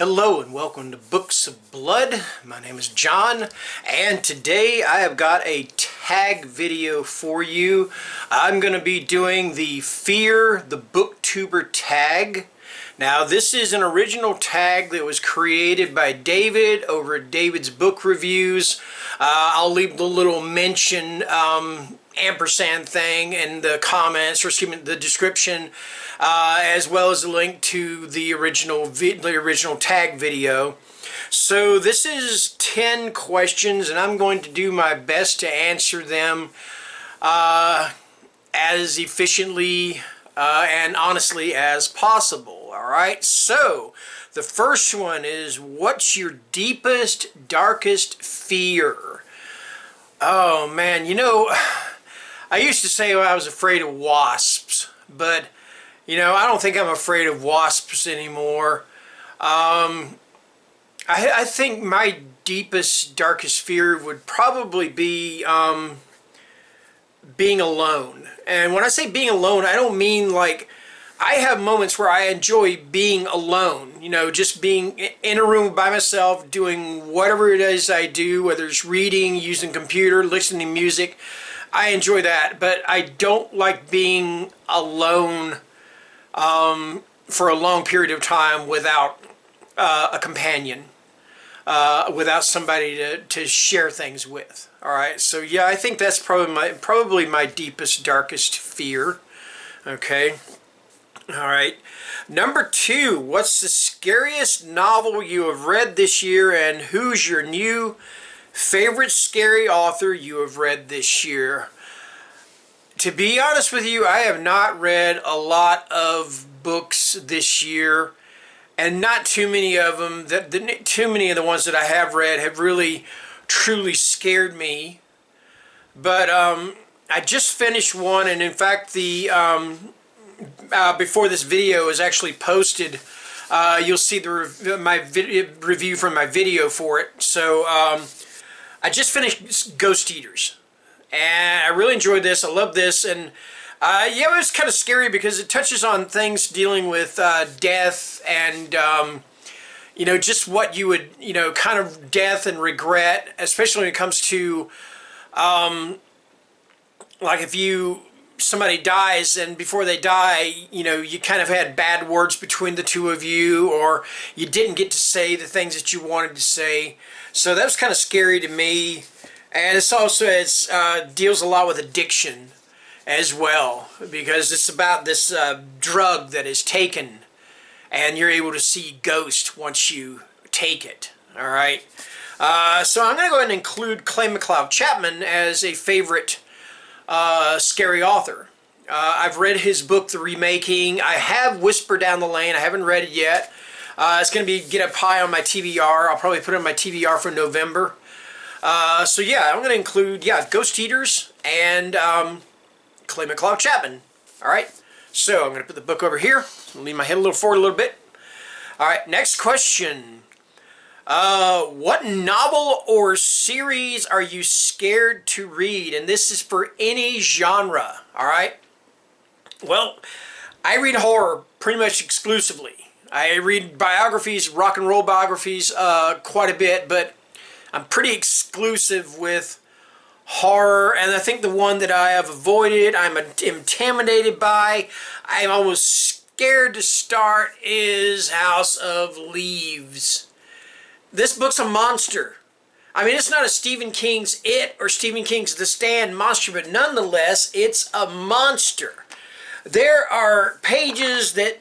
Hello and welcome to Books of Blood. My name is John, and today I have got a tag video for you. I'm going to be doing the Fear the Booktuber Tag. Now this is an original tag that was created by David over at David's Book Reviews. I'll leave the little mention ampersand thing in the comments, or excuse me, the description, as well as a link to the original tag video. So this is 10 questions, and I'm going to do my best to answer them as efficiently and honestly as possible. Alright, so the first one is, what's your deepest, darkest fear? Oh man, you know, I used to say I was afraid of wasps, but you know, I don't think I'm afraid of wasps anymore. I think my deepest, darkest fear would probably be being alone. And when I say being alone, I don't mean like, I have moments where I enjoy being alone, you know, just being in a room by myself, doing whatever it is I do, whether it's reading, using computer, listening to music. I enjoy that, but I don't like being alone for a long period of time without a companion, without somebody to share things with. All right, so yeah, I think that's probably my deepest, darkest fear. Okay. All right. Number 2, what's the scariest novel you have read this year, and who's your new favorite scary author you have read this year? To be honest with you, I have not read a lot of books this year, and not too many of them. Too many of the ones that I have read have really, truly scared me. But I just finished one, and in fact, the before this video is actually posted, you'll see my review from my video for it. So I just finished Ghost Eaters, and I really enjoyed this. I love this, and yeah, it was kind of scary because it touches on things dealing with death and you know, just what you would, you know, kind of death and regret, especially when it comes to like if somebody dies and before they die, you know, you kind of had bad words between the two of you, or you didn't get to say the things that you wanted to say. So that was kind of scary to me. And it's also deals a lot with addiction as well, because it's about this drug that is taken, and you're able to see ghosts once you take it. All right. So I'm going to go ahead and include Clay McLeod Chapman as a favorite scary author. I've read his book, The Remaking. I have Whisper Down the Lane. I haven't read it yet. It's going to get up high on my TBR. I'll probably put it on my TBR for November. So yeah, I'm going to include, yeah, Ghost Eaters and Clay McLeod Chapman. Alright, so I'm going to put the book over here. Lean my head a little forward a little bit. Alright, next question. What novel or series are you scared to read? And this is for any genre. Alright? Well, I read horror pretty much exclusively. I read biographies, rock and roll biographies quite a bit, but I'm pretty exclusive with horror, and I think the one that I have avoided, I'm intimidated by, I'm almost scared to start, is House of Leaves. This book's a monster. I mean, it's not a Stephen King's It or Stephen King's The Stand monster, but nonetheless, it's a monster. There are pages that,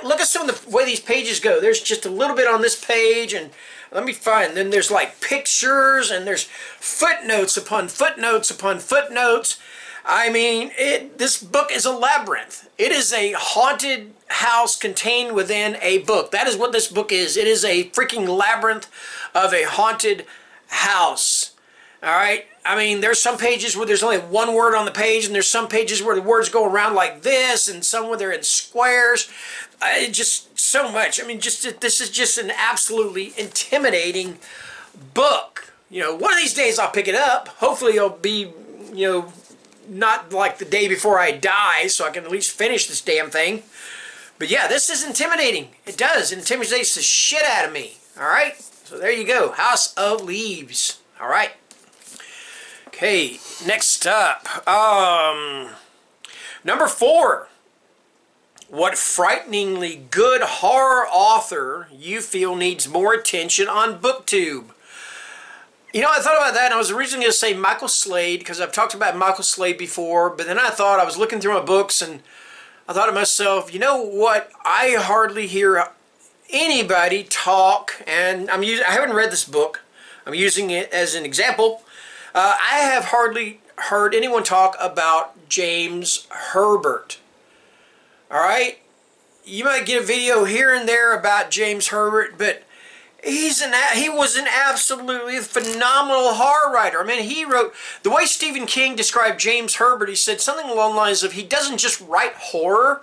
look at some of the way these pages go. There's just a little bit on this page, and let me find, then there's like pictures, and there's footnotes upon footnotes upon footnotes. I mean, this book is a labyrinth. It is a haunted house contained within a book. That is what this book is. It is a freaking labyrinth of a haunted house. All right? I mean, there's some pages where there's only one word on the page, and there's some pages where the words go around like this, and some where they're in squares. Just so much. I mean, this is just an absolutely intimidating book. You know, one of these days I'll pick it up. Hopefully it'll be, you know, not like the day before I die, so I can at least finish this damn thing. But yeah, this is intimidating. It does. It intimidates the shit out of me. Alright? So there you go. House of Leaves. Alright. Okay, next up. Number 4. What frighteningly good horror author you feel needs more attention on BookTube? You know, I thought about that, and I was originally going to say Michael Slade, because I've talked about Michael Slade before, but then I thought, I was looking through my books, and I thought to myself, you know what, I hardly hear anybody talk, and I haven't read this book, I'm using it as an example. I have hardly heard anyone talk about James Herbert. Alright? You might get a video here and there about James Herbert, but he was an absolutely phenomenal horror writer. I mean, he wrote, the way Stephen King described James Herbert, he said something along the lines of, he doesn't just write horror,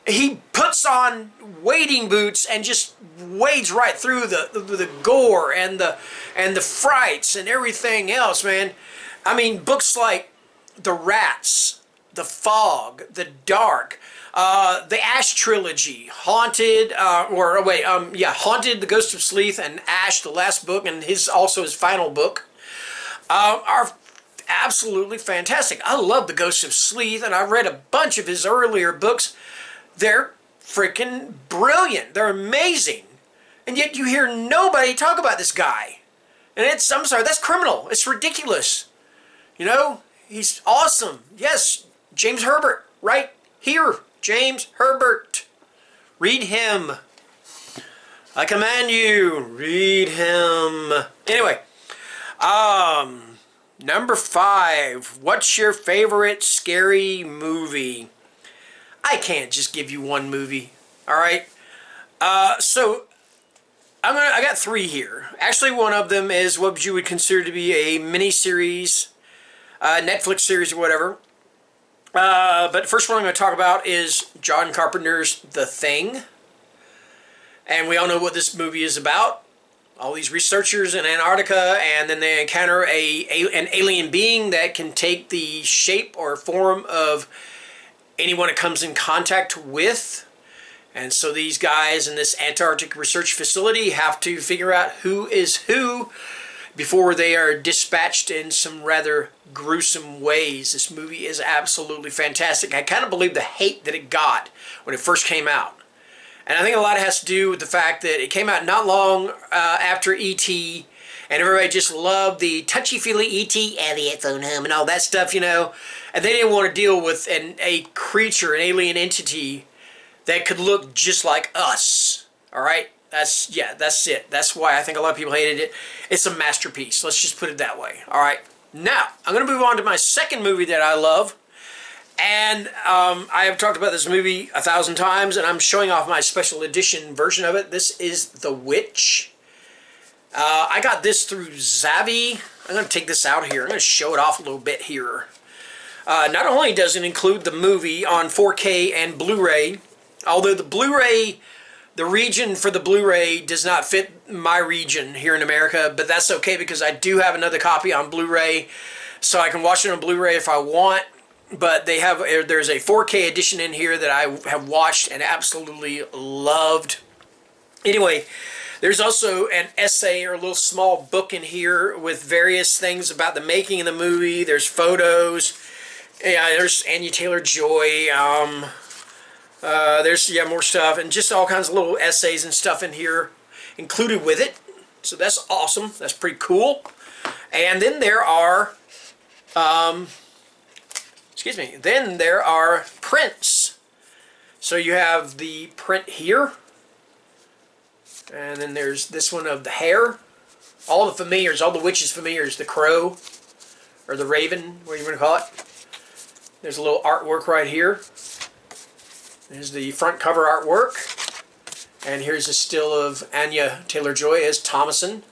he puts on wading boots and just wades right through the gore and the frights and everything else, man. I mean, books like The Rats, The Fog, The Dark, the Ash trilogy, Haunted, Haunted, The Ghost of Sleeth, and Ash, the last book, and also his final book, are absolutely fantastic. I love The Ghost of Sleeth, and I've read a bunch of his earlier books. They're freaking brilliant. They're amazing. And yet you hear nobody talk about this guy. And I'm sorry, that's criminal. It's ridiculous. You know, he's awesome. Yes, James Herbert, right here. James Herbert. Read him. I command you, read him. Anyway, number 5. What's your favorite scary movie? I can't just give you one movie. Alright? So I got 3 here. Actually, one of them is what you would consider to be a mini-series, Netflix series or whatever. But the first one I'm going to talk about is John Carpenter's The Thing. And we all know what this movie is about. All these researchers in Antarctica, and then they encounter an alien being that can take the shape or form of anyone it comes in contact with. And so these guys in this Antarctic research facility have to figure out who is who before they are dispatched in some rather gruesome ways. This movie is absolutely fantastic. I kind of believe the hate that it got when it first came out. And I think a lot of it has to do with the fact that it came out not long after E.T., and everybody just loved the touchy-feely E.T., Elliot phone home, and all that stuff, you know. And they didn't want to deal with a creature, an alien entity that could look just like us. Alright? That's it. That's why I think a lot of people hated it. It's a masterpiece. Let's just put it that way. Alright? Now, I'm going to move on to my second movie that I love. And I have talked about this movie 1,000 times, and I'm showing off my special edition version of it. This is The Witch. I got this through Zavi. I'm going to take this out here. I'm going to show it off a little bit here. Not only does it include the movie on 4K and Blu-ray, although the Blu-ray, the region for the Blu-ray does not fit my region here in America, but that's okay because I do have another copy on Blu-ray, so I can watch it on Blu-ray if I want. But there's a 4K edition in here that I have watched and absolutely loved. Anyway, there's also an essay or a little small book in here with various things about the making of the movie. There's photos. Yeah, there's Anya Taylor-Joy. There's more stuff and just all kinds of little essays and stuff in here included with it. So that's awesome. That's pretty cool. And then there are then there are prints. So you have the print here, and then there's this one of the hare. All the familiars, all the witches' familiars, the crow, or the raven, what you want to call it. There's a little artwork right here. There's the front cover artwork. And here's a still of Anya Taylor-Joy as Thomason,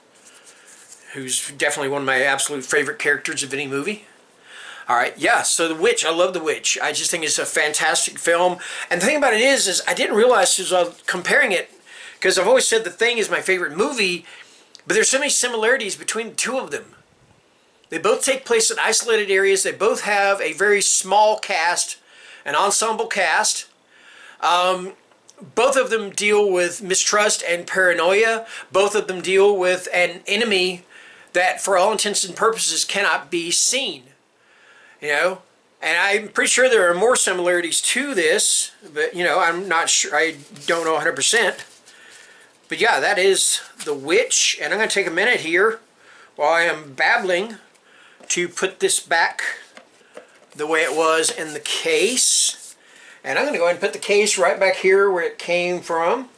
who's definitely one of my absolute favorite characters of any movie. Alright, yeah, so The Witch, I love The Witch. I just think it's a fantastic film. And the thing about it is I didn't realize as I was comparing it, because I've always said The Thing is my favorite movie, but there's so many similarities between the two of them. They both take place in isolated areas. They both have a very small cast, an ensemble cast. Both of them deal with mistrust and paranoia. Both of them deal with an enemy that, for all intents and purposes, cannot be seen. You know? And I'm pretty sure there are more similarities to this, but, you know, I'm not sure. I don't know 100%. But yeah, that is The Witch. And I'm going to take a minute here while I am babbling to put this back the way it was in the case. And I'm going to go ahead and put the case right back here where it came from.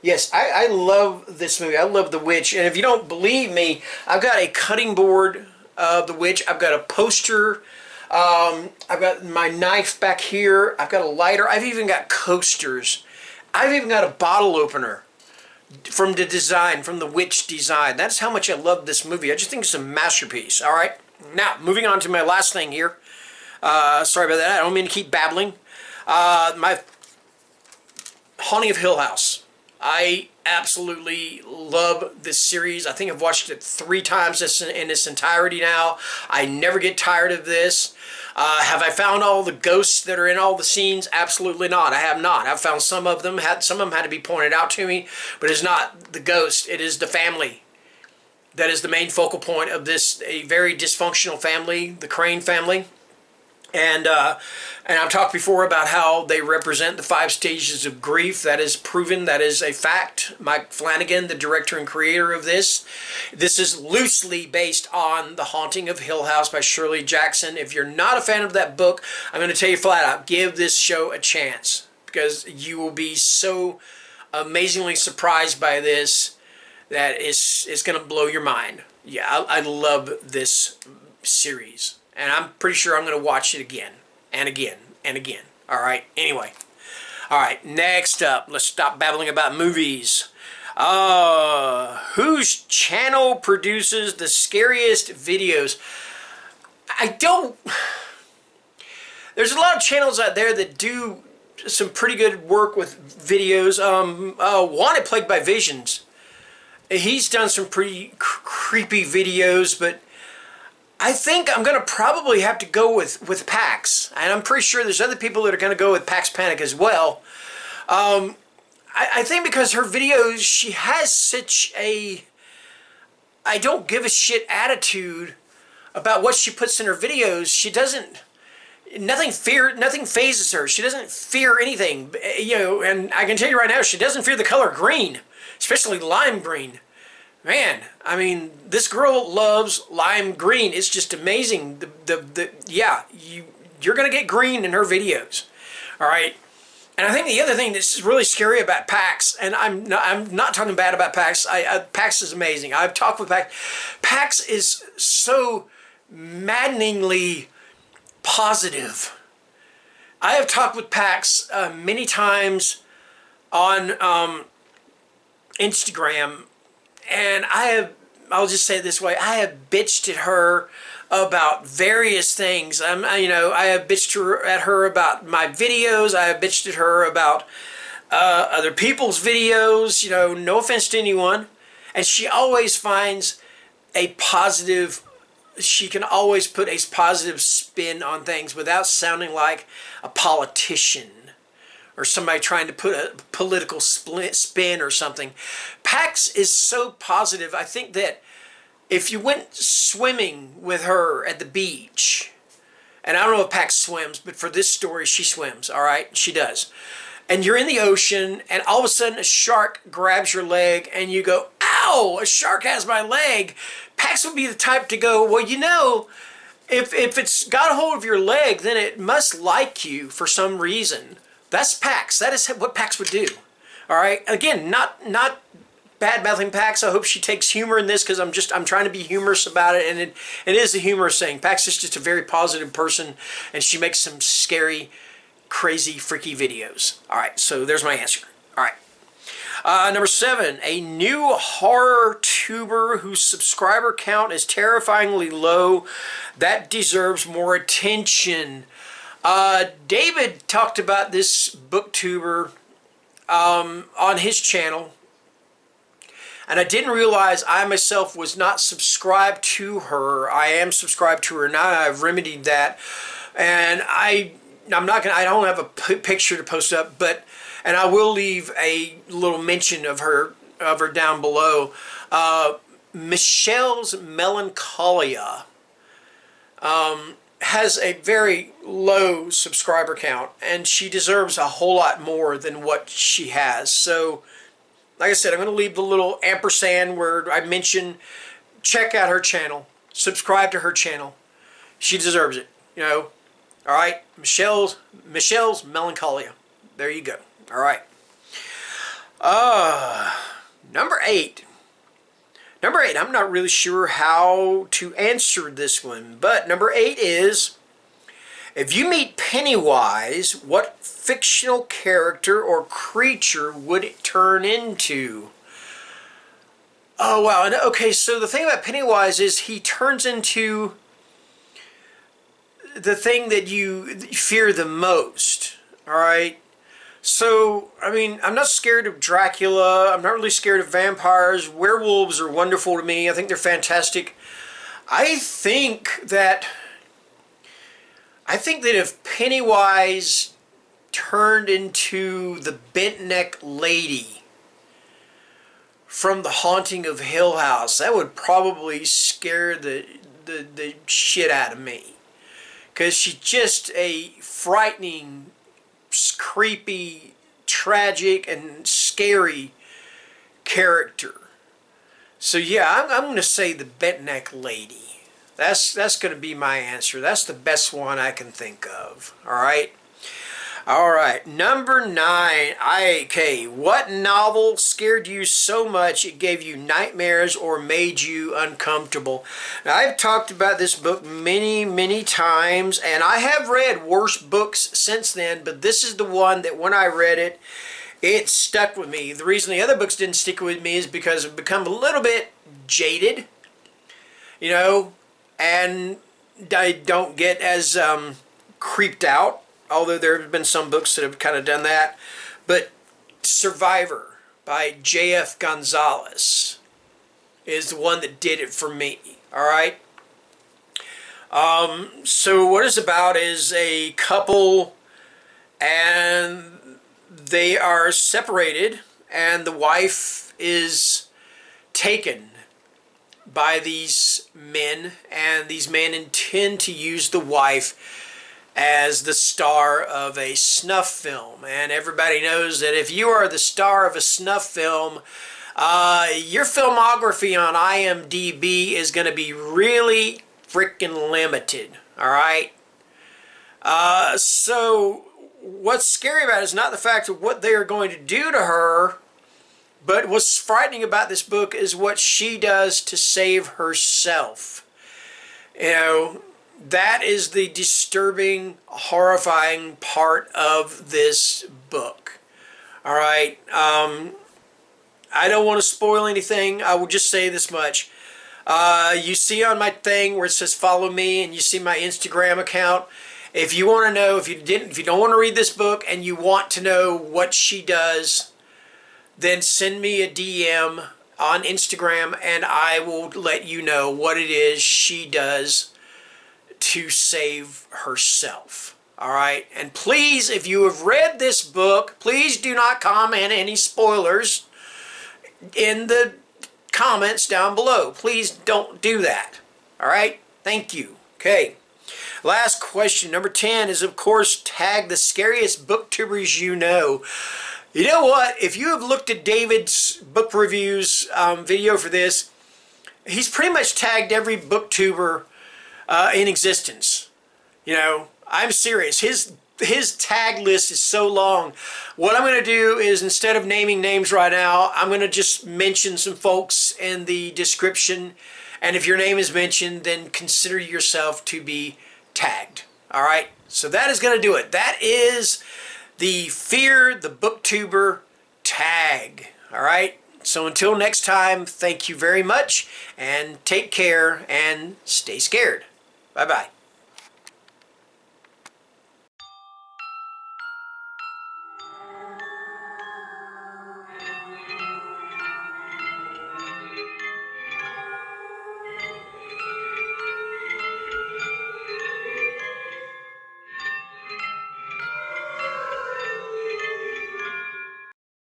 Yes, I love this movie. I love The Witch. And if you don't believe me, I've got a cutting board of The Witch. I've got a poster. I've got my knife back here. I've got a lighter. I've even got coasters. I've even got a bottle opener from the design, from The Witch design. That's how much I love this movie. I just think it's a masterpiece. All right. Now, moving on to my last thing here. Sorry about that. I don't mean to keep babbling. My Haunting of Hill House. I absolutely love this series. I think I've watched it 3 times in its entirety now. I never get tired of this. Have I found all the ghosts that are in all the scenes? Absolutely not. I have not. I've found some of them. Some of them had to be pointed out to me, but it's not the ghost. It is the family. That is the main focal point of this, a very dysfunctional family, the Crane family. And I've talked before about how they represent the 5 stages of grief. That is proven. That is a fact. Mike Flanagan, the director and creator of this. This is loosely based on The Haunting of Hill House by Shirley Jackson. If you're not a fan of that book, I'm going to tell you flat out, give this show a chance, because you will be so amazingly surprised by this that it's going to blow your mind. Yeah, I love this series. And I'm pretty sure I'm going to watch it again and again and again. All right. Anyway. All right. Next up, let's stop babbling about movies. Whose channel produces the scariest videos? There's a lot of channels out there that do some pretty good work with videos. Wanted Plagued by Visions. He's done some pretty creepy videos, but I think I'm going to probably have to go with Pax. And I'm pretty sure there's other people that are going to go with Pax Panic as well. I think because her videos, she has such a I don't give a shit attitude about what she puts in her videos. She doesn't, nothing phases her. She doesn't fear anything. You know, and I can tell you right now, she doesn't fear the color green, especially lime green. Man, I mean, this girl loves lime green. It's just amazing. Yeah, you're going to get green in her videos. All right. And I think the other thing that's really scary about Pax, and I'm not talking bad about Pax. Pax is amazing. I've talked with Pax. Pax is so maddeningly positive. I have talked with Pax many times on Instagram. And I'll just say it this way, I have bitched at her about various things. I have bitched at her about my videos. I have bitched at her about other people's videos. You know, no offense to anyone. And she always finds a positive, she can always put a positive spin on things without sounding like a politician or somebody trying to put a political spin or something. Pax is so positive. I think that if you went swimming with her at the beach, and I don't know if Pax swims, but for this story, she swims, all right? She does. And you're in the ocean, and all of a sudden a shark grabs your leg, and you go, ow, a shark has my leg. Pax would be the type to go, well, you know, if it's got a hold of your leg, then it must like you for some reason. That's Pax. That is what Pax would do. All right. Again, not bad mouthing Pax. I hope she takes humor in this, because I'm trying to be humorous about it, and it is a humorous thing. Pax is just a very positive person, and she makes some scary, crazy, freaky videos. All right. So there's my answer. All right. Number 7, a new horror tuber whose subscriber count is terrifyingly low. That deserves more attention. David talked about this booktuber on his channel, and I didn't realize I myself was not subscribed to her. I am subscribed to her now. I've remedied that, and I I don't have a picture to post up, but, and I will leave a little mention of her down below. Michelle's Melancholia has a very low subscriber count, and she deserves a whole lot more than what she has. So, like I said, I'm going to leave the little ampersand where I mention, check out her channel, subscribe to her channel. She deserves it, you know. All right, Michelle's Melancholia. There you go. All right. Number 8. Number 8, I'm not really sure how to answer this one, but number 8 is, if you meet Pennywise, what fictional character or creature would it turn into? Oh, wow. Okay, so the thing about Pennywise is he turns into the thing that you fear the most, all right? So, I mean, I'm not scared of Dracula. I'm not really scared of vampires. Werewolves are wonderful to me. I think they're fantastic. I think that if Pennywise turned into the bent-neck lady from The Haunting of Hill House, that would probably scare the shit out of me. Because she's just a frightening, creepy, tragic, and scary character. So yeah, I'm going to say the bent-neck lady. That's going to be my answer. That's the best one I can think of. All right. All right. Number 9. Okay. What novel scared you so much it gave you nightmares or made you uncomfortable? Now, I've talked about this book many, many times, and I have read worse books since then, but this is the one that when I read it, it stuck with me. The reason the other books didn't stick with me is because I've become a little bit jaded, you know, and I don't get as creeped out. Although there have been some books that have kind of done that. But Survivor by J.F. Gonzalez is the one that did it for me. All right? So what it's about is a couple, and they are separated, and the wife is taken by these men, and these men intend to use the wife as the star of a snuff film. And everybody knows that if you are the star of a snuff film, your filmography on IMDb is going to be really freaking limited. All right? So what's scary about it is not the fact of what they are going to do to her, but what's frightening about this book is what she does to save herself. You know, that is the disturbing, horrifying part of this book. All right. I don't want to spoil anything. I will just say this much. You see on my thing where it says follow me, and you see my Instagram account. If you want to know, if you don't want to read this book and you want to know what she does, then send me a DM on Instagram and I will let you know what it is she does to save herself. All right? And please, if you have read this book, please do not comment any spoilers in the comments down below. Please don't do that. All right? Thank you. Okay. Last question, number 10, is of course, tag the scariest booktubers you know. You know what? If you have looked at David's book reviews video for this, he's pretty much tagged every booktuber in existence. You know, I'm serious. His tag list is so long. What I'm going to do is, instead of naming names right now, I'm going to just mention some folks in the description. And if your name is mentioned, then consider yourself to be tagged. All right? So that is going to do it. That is the Fear the Booktuber Tag. All right? So until next time, thank you very much, and take care, and stay scared. Bye-bye.